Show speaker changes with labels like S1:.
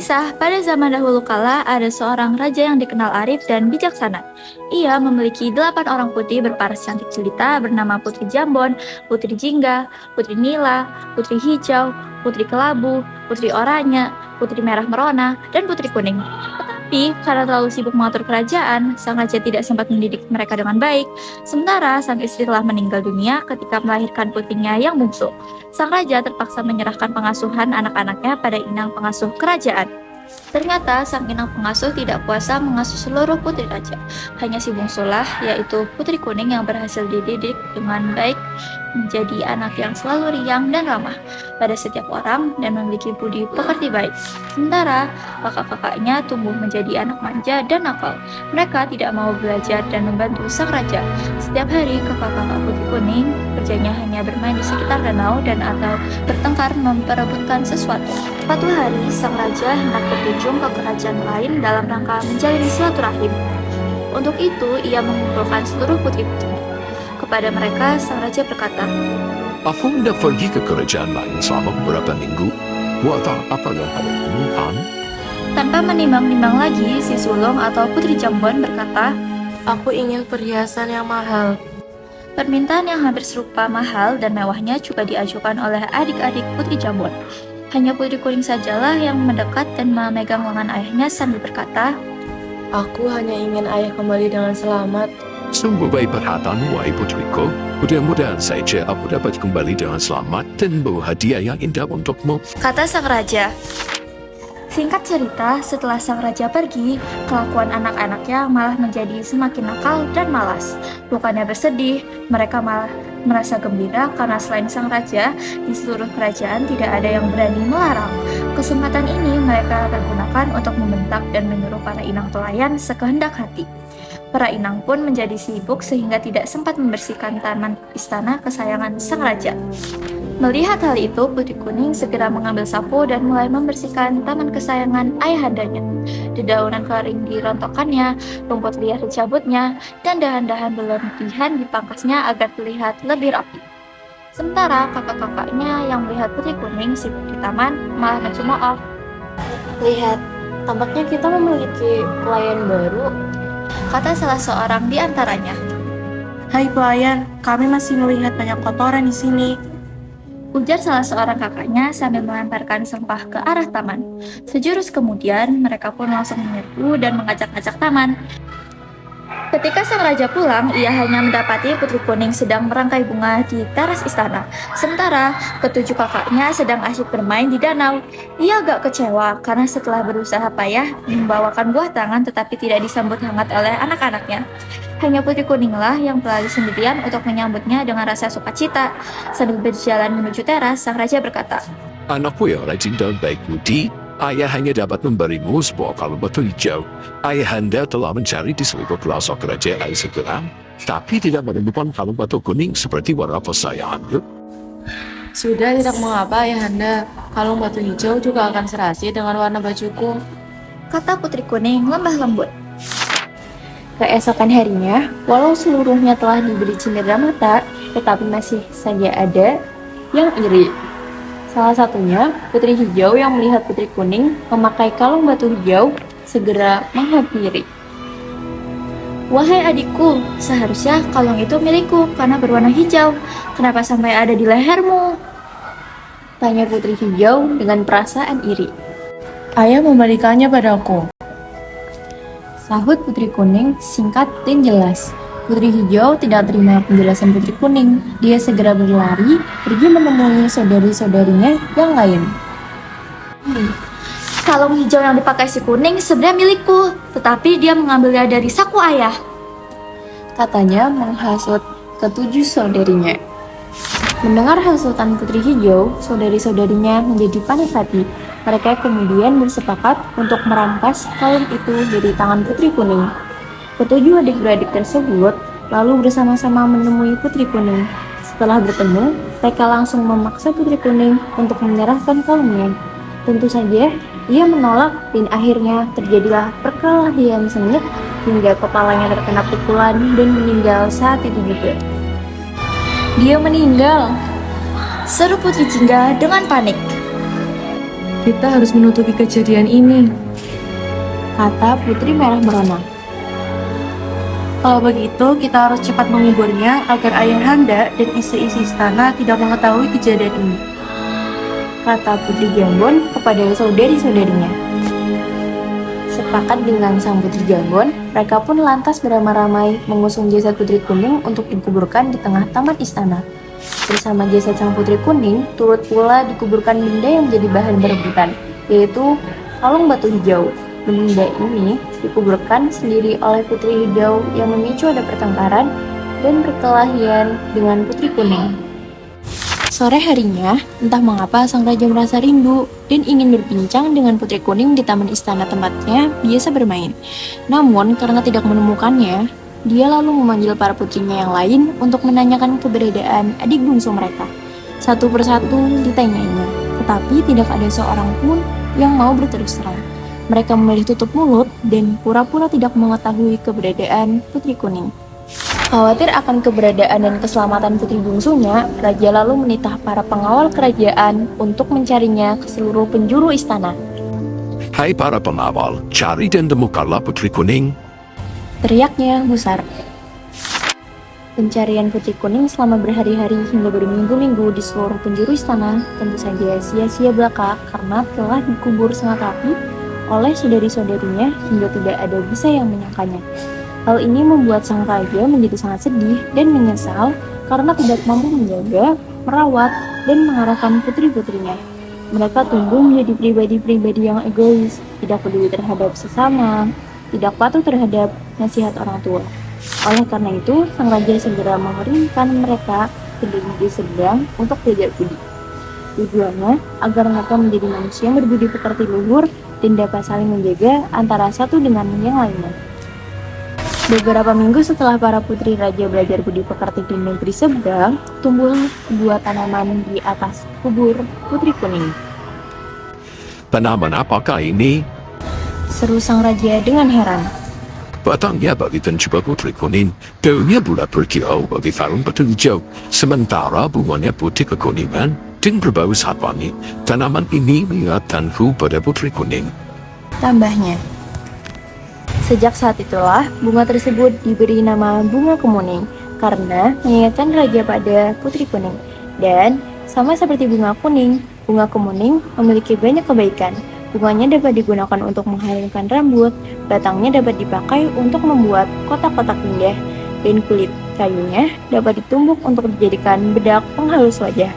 S1: Kisah pada zaman dahulu kala ada seorang raja yang dikenal arif dan bijaksana. Ia memiliki 8 orang putri berparas cantik jelita bernama Putri Jambon, Putri Jingga, Putri Nila, Putri Hijau, Putri Kelabu, Putri Oranye, Putri Merah Merona, dan Putri Kuning. Tetapi karena terlalu sibuk mengatur kerajaan, sang raja tidak sempat mendidik mereka dengan baik. Sementara sang istri telah meninggal dunia ketika melahirkan putrinya yang bungsu. Sang raja terpaksa menyerahkan pengasuhan anak-anaknya pada inang pengasuh kerajaan. Ternyata sang inang pengasuh tidak kuasa mengasuh seluruh putri raja. Hanya si bungsulah, yaitu Putri Kuning yang berhasil dididik dengan baik menjadi anak yang selalu riang dan ramah pada setiap orang dan memiliki budi pekerti baik. Sementara kakak-kakaknya tumbuh menjadi anak manja dan nakal. Mereka tidak mau belajar dan membantu sang raja. Setiap hari kakak-kakak Putri Kuning kerjanya hanya bermain di sekitar danau dan atau bertengkar memperebutkan sesuatu. Suatu hari sang raja hendak berkunjung ke kerajaan lain dalam rangka menjalin silaturahim. Untuk itu ia mengumpulkan seluruh putri-putri. Kepada mereka sang raja berkata,
S2: Aku hendak pergi ke kerajaan lain selama beberapa minggu. Buat apa yang kalian inginkan?
S1: Tanpa menimbang-nimbang lagi, si sulung atau Putri Jambon berkata,
S3: Aku ingin perhiasan yang mahal.
S1: permintaan yang hampir serupa mahal dan mewahnya juga diajukan oleh adik-adik Putri Jambon. Hanya Putri Kuning sajalah yang mendekat dan memegang lengan ayahnya sambil berkata,
S3: Aku hanya ingin ayah kembali dengan selamat.
S2: Sungguh baik perhatianmu, wahai putriku. Mudah-mudahan saja aku dapat kembali dengan selamat dan bawa hadiah yang indah untukmu.
S1: kata sang raja. Singkat cerita, setelah sang raja pergi, kelakuan anak-anaknya malah menjadi semakin nakal dan malas. Bukannya bersedih, mereka malah merasa gembira karena selain sang raja, di seluruh kerajaan tidak ada yang berani melarang. Kesempatan ini mereka pergunakan untuk membentak dan menyuruh para inang pelayan sekehendak hati. Para inang pun menjadi sibuk sehingga tidak sempat membersihkan taman istana kesayangan sang raja. Melihat hal itu, Putri Kuning segera mengambil sapu dan mulai membersihkan taman kesayangan ayahandanya. Dedaunan kering dirontokkannya, rumput liar dicabutnya, dan dahan-dahan berlebihan dipangkasnya agar terlihat lebih rapi. Sementara kakak-kakaknya yang melihat Putri Kuning sibuk di taman malah mencemooh.
S3: Lihat, tampaknya kita memiliki pelayan baru.
S1: Kata salah seorang di antaranya.
S4: Hai pelayan, kami masih melihat banyak kotoran di sini.
S1: Ujar salah seorang kakaknya sambil melemparkan sampah ke arah taman. Sejurus kemudian, mereka pun langsung menyerbu dan mengacak-acak taman. Ketika sang raja pulang, ia hanya mendapati Putri Kuning sedang merangkai bunga di teras istana. Sementara ketujuh kakaknya sedang asyik bermain di danau. Ia agak kecewa karena setelah berusaha payah membawakan buah tangan tetapi tidak disambut hangat oleh anak-anaknya. Hanya Putri Kuninglah yang berlari sendirian untuk menyambutnya dengan rasa sukacita. Sambil berjalan menuju teras, sang raja berkata,
S2: Anakku yang rajin dan baik budi, ayah hanya dapat memberimu sebuah kalung batu hijau. Ayahanda telah mencari di seluruh pelosok kerajaan segera, tapi tidak menemukan kalung batu kuning seperti warna kesayanganku.
S3: Sudah, tidak mengapa ayahanda. Kalung batu hijau juga akan serasi dengan warna bajuku.
S1: kata Putri Kuning lembah lembut.
S5: Keesokan harinya, walau seluruhnya telah diberi cindera mata, tetapi masih saja ada yang iri. Salah satunya, Putri Hijau yang melihat Putri Kuning memakai kalung batu hijau, segera menghampiri.
S1: Wahai adikku, seharusnya kalung itu milikku karena berwarna hijau. Kenapa sampai ada di lehermu?
S5: Tanya Putri Hijau dengan perasaan iri.
S4: Ayah memberikannya padaku.
S5: Sahut Putri Kuning singkat dan jelas. Putri Hijau tidak terima penjelasan Putri Kuning. Dia segera berlari, pergi menemui saudari-saudarinya yang lain.
S1: Kalung hijau yang dipakai si Kuning sebenarnya milikku, tetapi dia mengambilnya dari saku ayah.
S5: Katanya menghasut ketujuh saudarinya. Mendengar hasutan Putri Hijau, saudari-saudarinya menjadi panas hati. Mereka kemudian bersepakat untuk merampas kalung itu dari tangan Putri Kuning. Ketujuh adik-beradik tersebut lalu bersama-sama menemui Putri Kuning. Setelah bertemu, mereka langsung memaksa Putri Kuning untuk menyerahkan kalungnya. Tentu saja, ia menolak dan akhirnya terjadilah perkelahian sengit hingga kepalanya terkena pukulan dan meninggal saat itu juga.
S1: Dia meninggal, seru Putri Jingga dengan panik.
S3: Kita harus menutupi kejadian ini.
S5: kata Putri Merah Merona.
S4: Kalau begitu, kita harus cepat menguburnya agar ayahanda dan isi-isi istana tidak mengetahui kejadian ini.
S5: Kata Putri Jambon kepada saudari-saudarinya. Sepakat dengan sang Putri Jambon, mereka pun lantas beramai-ramai mengusung jasad Putri Kuning untuk dikuburkan di tengah taman istana. Bersama jasad sang Putri Kuning, turut pula dikuburkan benda yang menjadi bahan perebutan, yaitu kalung batu hijau. Benda ini dikuburkan sendiri oleh Putri Hijau yang memicu ada pertengkaran dan perkelahian dengan Putri Kuning. Sore harinya, entah mengapa sang raja merasa rindu dan ingin berbincang dengan Putri Kuning di taman istana tempatnya biasa bermain. Namun, karena tidak menemukannya, dia lalu memanggil para putrinya yang lain untuk menanyakan keberadaan adik bungsu mereka. Satu persatu ditanyainya, tetapi tidak ada seorang pun yang mau berterus terang. Mereka memilih tutup mulut dan pura-pura tidak mengetahui keberadaan Putri Kuning. Khawatir akan keberadaan dan keselamatan putri bungsunya, raja lalu menitah para pengawal kerajaan untuk mencarinya ke seluruh penjuru istana.
S2: Hai para pengawal, cari dan temukanlah Putri Kuning.
S5: Teriaknya gusar. Pencarian Putri Kuning selama berhari-hari hingga berminggu-minggu di seluruh penjuru istana tentu saja sia-sia belaka karena telah dikubur sangat rapi oleh saudari-saudarinya hingga tidak ada bisa yang menyangkanya. Hal ini membuat sang raja menjadi sangat sedih dan menyesal karena tidak mampu menjaga, merawat, dan mengarahkan putri-putrinya. Mereka tumbuh menjadi pribadi-pribadi yang egois, tidak peduli terhadap sesama, tidak patuh terhadap nasihat orang tua. Oleh karena itu, sang raja segera mengirimkan mereka ke negeri seberang untuk belajar budi. Tujuannya agar mereka menjadi manusia yang berbudi pekerti luhur dan dapat saling menjaga antara satu dengan yang lainnya. Beberapa minggu setelah para putri raja belajar budi pekerti di negeri seberang, tumbuhlah sebuah tanaman di atas kubur Putri Kuning.
S2: Tanaman apakah ini?
S5: Seru sang raja dengan heran.
S2: Batangnya bagi pencoba Putri Kuning, daunnya bulat berkilau bagi kalung batu hijau, sementara bunganya putih kekuningan dan berbau sangat wangi. Tanaman ini mengingatkanku pada Putri Kuning.
S5: Tambahnya. Sejak saat itulah, bunga tersebut diberi nama bunga kemuning karena mengingatkan raja pada Putri Kuning. Dan sama seperti bunga kuning, bunga kemuning memiliki banyak kebaikan. Bunganya dapat digunakan untuk menghaluskan rambut, batangnya dapat dipakai untuk membuat kotak-kotak indah, dan kulit kayunya dapat ditumbuk untuk dijadikan bedak penghalus wajah.